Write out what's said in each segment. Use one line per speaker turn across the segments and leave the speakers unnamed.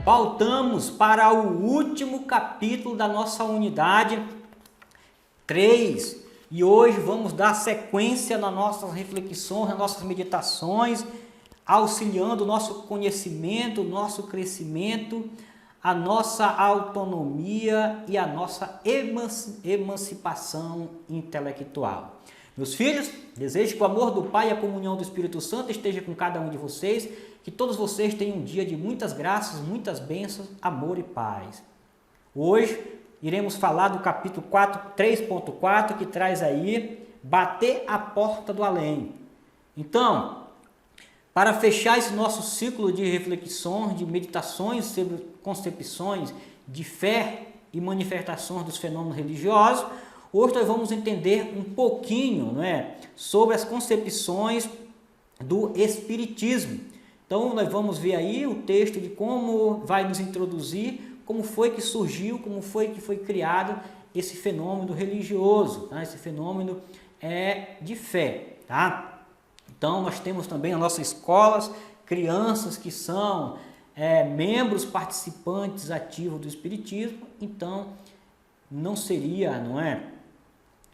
Voltamos para o último capítulo da nossa unidade 3 e hoje vamos dar sequência nas nossas reflexões, nas nossas meditações, auxiliando o nosso conhecimento, o nosso crescimento, a nossa autonomia e a nossa emancipação intelectual. Meus filhos, desejo que o amor do Pai e a comunhão do Espírito Santo esteja com cada um de vocês, que todos vocês tenham um dia de muitas graças, muitas bênçãos, amor e paz. Hoje iremos falar do capítulo 3.4, que traz aí bater a porta do além. Então, para fechar esse nosso ciclo de reflexões, de meditações sobre concepções de fé e manifestações dos fenômenos religiosos, hoje nós vamos entender um pouquinho, sobre as concepções do Espiritismo. Então, nós vamos ver aí o texto de como vai nos introduzir, como foi que surgiu, como foi que foi criado esse fenômeno religioso, tá? Esse fenômeno de fé. Tá? Então, nós temos também nas nossas escolas crianças que são membros participantes ativos do Espiritismo. Então, não seria,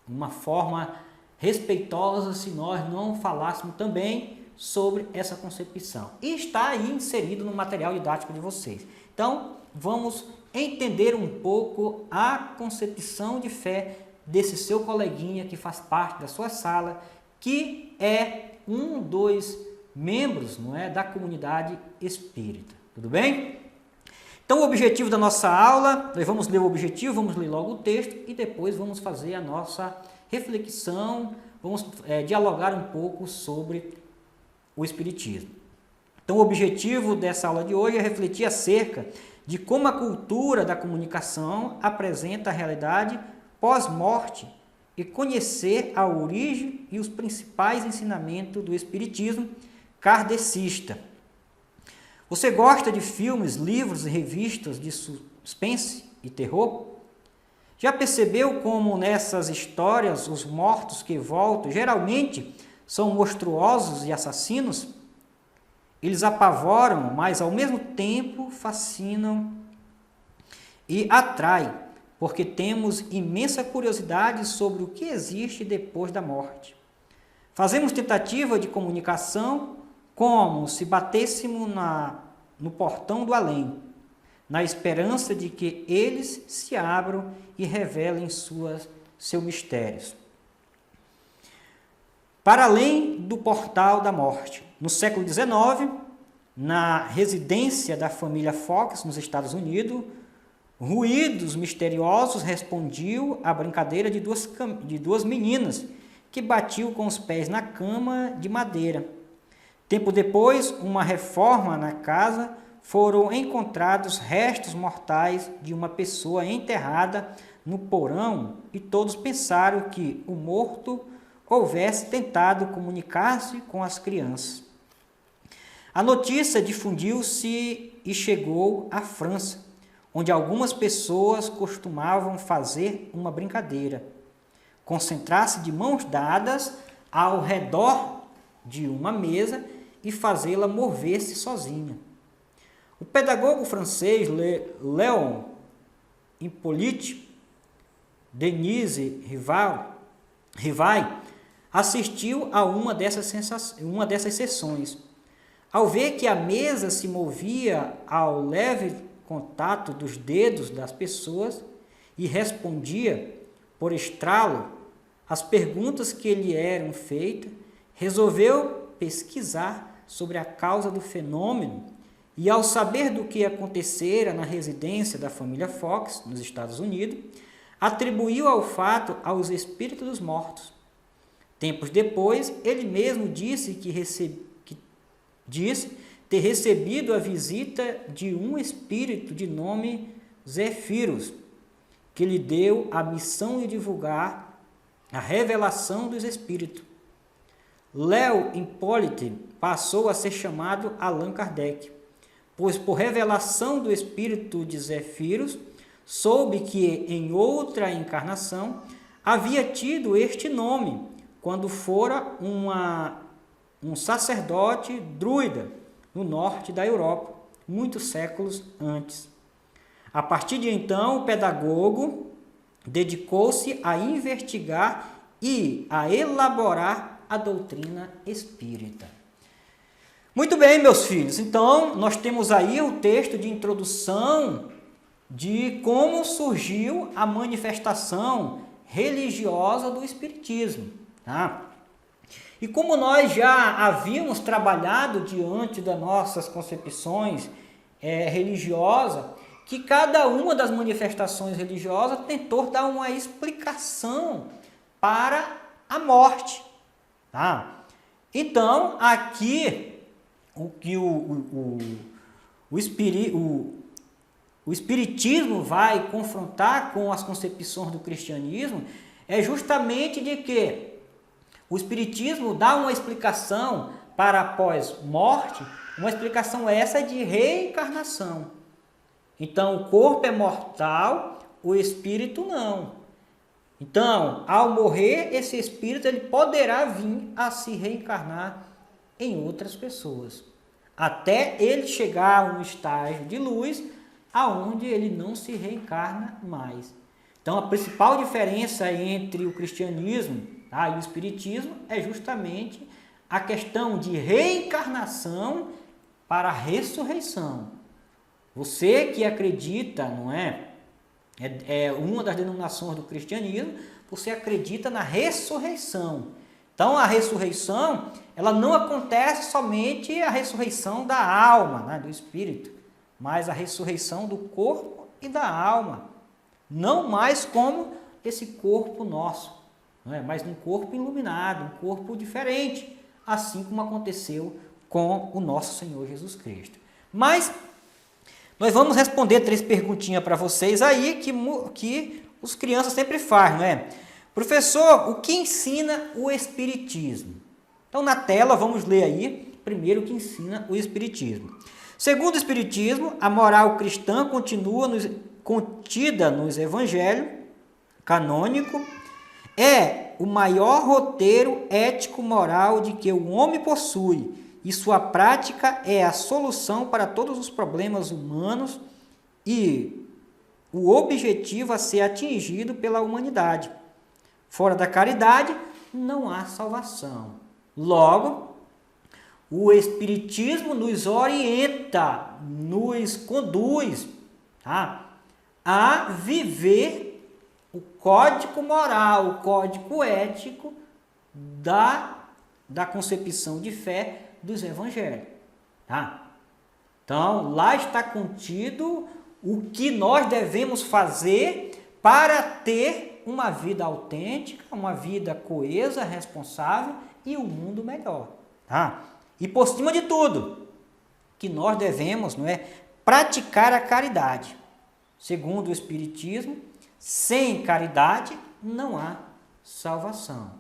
uma forma respeitosa se nós não falássemos também sobre essa concepção. E está aí inserido no material didático de vocês. Então, vamos entender um pouco a concepção de fé desse seu coleguinha que faz parte da sua sala, que é um dos membros, da comunidade espírita. Tudo bem? Então, o objetivo da nossa aula, nós vamos ler o objetivo, vamos ler logo o texto e depois vamos fazer a nossa reflexão, vamos dialogar um pouco sobre o Espiritismo. Então, o objetivo dessa aula de hoje é refletir acerca de como a cultura da comunicação apresenta a realidade pós-morte e conhecer a origem e os principais ensinamentos do Espiritismo kardecista. Você gosta de filmes, livros e revistas de suspense e terror? Já percebeu como nessas histórias os mortos que voltam geralmente são monstruosos e assassinos? Eles apavoram, mas ao mesmo tempo fascinam e atraem, porque temos imensa curiosidade sobre o que existe depois da morte. Fazemos tentativa de comunicação como se batêssemos no portão do além, na esperança de que eles se abram e revelem seus mistérios. Para além do portal da morte, no século XIX, na residência da família Fox, nos Estados Unidos, ruídos misteriosos respondiam à brincadeira de duas meninas que batiam com os pés na cama de madeira. Tempo depois, uma reforma na casa, foram encontrados restos mortais de uma pessoa enterrada no porão e todos pensaram que o morto houvesse tentado comunicar-se com as crianças. A notícia difundiu-se e chegou à França, onde algumas pessoas costumavam fazer uma brincadeira, concentrar-se de mãos dadas ao redor de uma mesa e fazê-la mover-se sozinha. O pedagogo francês Léon Hippolyte Denise Rivail assistiu a uma dessas sessões. Ao ver que a mesa se movia ao leve contato dos dedos das pessoas e respondia, por estralo, às perguntas que lhe eram feitas, resolveu pesquisar sobre a causa do fenômeno e, ao saber do que acontecera na residência da família Fox, nos Estados Unidos, atribuiu ao fato aos espíritos dos mortos. Tempos depois, ele mesmo disse ter recebido a visita de um espírito de nome Zéfiros, que lhe deu a missão de divulgar a revelação dos espíritos. Léon Hippolyte passou a ser chamado Allan Kardec, pois por revelação do espírito de Zéfiros, soube que em outra encarnação havia tido este nome, quando fora um sacerdote druida no norte da Europa, muitos séculos antes. A partir de então, o pedagogo dedicou-se a investigar e a elaborar a doutrina espírita. Muito bem, meus filhos, então nós temos aí o texto de introdução de como surgiu a manifestação religiosa do Espiritismo. Tá? E como nós já havíamos trabalhado diante das nossas concepções religiosas, que cada uma das manifestações religiosas tentou dar uma explicação para a morte. Tá? Então, aqui, o que o Espiritismo vai confrontar com as concepções do cristianismo é justamente de que o Espiritismo dá uma explicação para após morte, uma explicação essa de reencarnação. Então, o corpo é mortal, o espírito não. Então, ao morrer, esse espírito ele poderá vir a se reencarnar em outras pessoas, até ele chegar a um estágio de luz, aonde ele não se reencarna mais. Então, a principal diferença entre o cristianismo e o espiritismo é justamente a questão de reencarnação para a ressurreição. Você que acredita, não é uma das denominações do cristianismo, você acredita na ressurreição. Então, a ressurreição, ela não acontece somente a ressurreição da alma, né, do espírito, mas a ressurreição do corpo e da alma. Não mais como esse corpo nosso, não é? Mas um corpo iluminado, um corpo diferente, assim como aconteceu com o nosso Senhor Jesus Cristo. Mas nós vamos responder 3 perguntinhas para vocês aí que os crianças sempre fazem, não é? Professor, o que ensina o Espiritismo? Então, na tela, vamos ler aí primeiro o que ensina o Espiritismo. Segundo o Espiritismo, a moral cristã contida nos Evangelhos canônico é o maior roteiro ético-moral de que o homem possui, e sua prática é a solução para todos os problemas humanos e o objetivo a ser atingido pela humanidade. Fora da caridade, não há salvação. Logo, o Espiritismo nos orienta, nos conduz a viver o código moral, o código ético da concepção de fé dos evangelhos. Tá? Então, lá está contido o que nós devemos fazer para ter uma vida autêntica, uma vida coesa, responsável e um mundo melhor. Tá? E por cima de tudo, que nós devemos, não é, praticar a caridade. Segundo o Espiritismo, sem caridade não há salvação.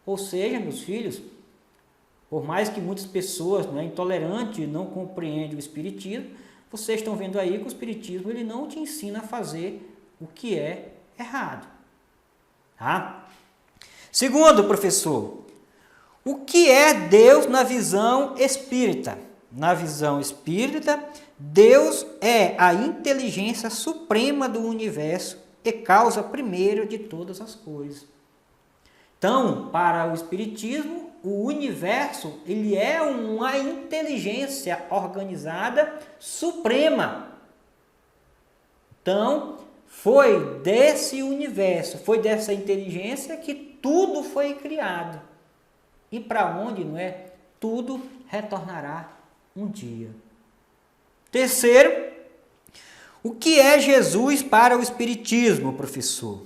Ou seja, meus filhos, por mais que muitas pessoas intolerantes não compreendem o Espiritismo, vocês estão vendo aí que o Espiritismo ele não te ensina a fazer o que é errado. Tá? Segundo, professor, o que é Deus na visão espírita? Na visão espírita, Deus é a inteligência suprema do universo e causa primeira de todas as coisas. Então, para o Espiritismo, o universo ele é uma inteligência organizada suprema. Então, foi desse universo, foi dessa inteligência que tudo foi criado. E para onde, não é? Tudo retornará um dia. Terceiro, o que é Jesus para o Espiritismo, professor?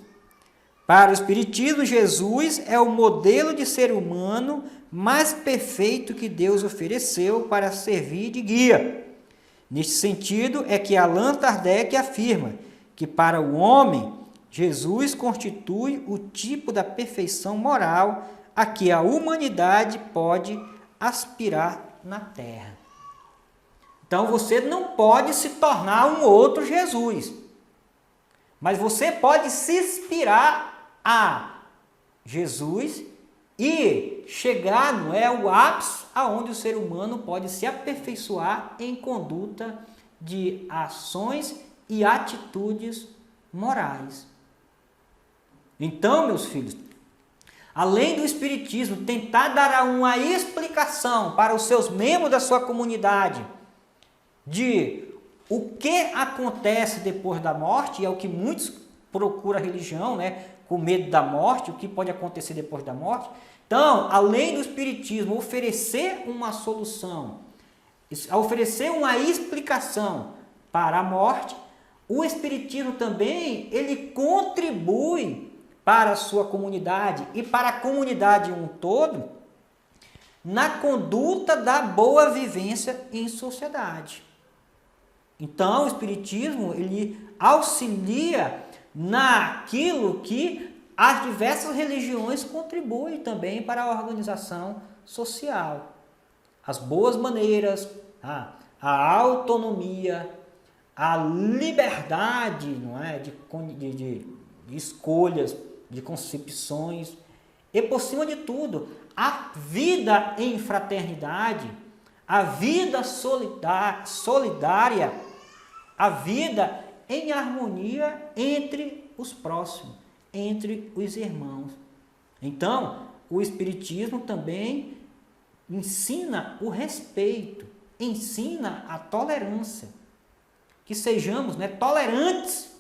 Para o Espiritismo, Jesus é o modelo de ser humano mais perfeito que Deus ofereceu para servir de guia. Neste sentido, é que Allan Kardec afirma que para o homem, Jesus constitui o tipo da perfeição moral a que a humanidade pode aspirar na Terra. Então, você não pode se tornar um outro Jesus, mas você pode se inspirar a Jesus e chegar, não é, ao ápice aonde o ser humano pode se aperfeiçoar em conduta de ações e atitudes morais. Então, meus filhos, além do Espiritismo tentar dar uma explicação para os seus membros da sua comunidade de o que acontece depois da morte, e é o que muitos procuram a religião, né, com medo da morte, o que pode acontecer depois da morte. Então, além do Espiritismo oferecer uma solução, oferecer uma explicação para a morte, o Espiritismo também ele contribui para a sua comunidade e para a comunidade um todo na conduta da boa vivência em sociedade. Então, o Espiritismo ele auxilia naquilo que as diversas religiões contribuem também para a organização social. As boas maneiras, a autonomia, a liberdade, não é, de escolhas, de concepções e, por cima de tudo, a vida em fraternidade, a vida solidária, a vida em harmonia entre os próximos, entre os irmãos. Então, o Espiritismo também ensina o respeito, ensina a tolerância, que sejamos, né, tolerantes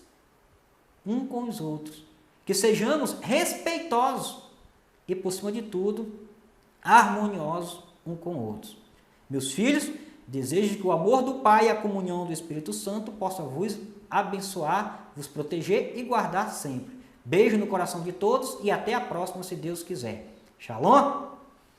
uns com os outros, que sejamos respeitosos e, por cima de tudo, harmoniosos uns com outros. Meus filhos, desejo que o amor do Pai e a comunhão do Espírito Santo possa vos abençoar, vos proteger e guardar sempre. Beijo no coração de todos e até a próxima, se Deus quiser. Shalom!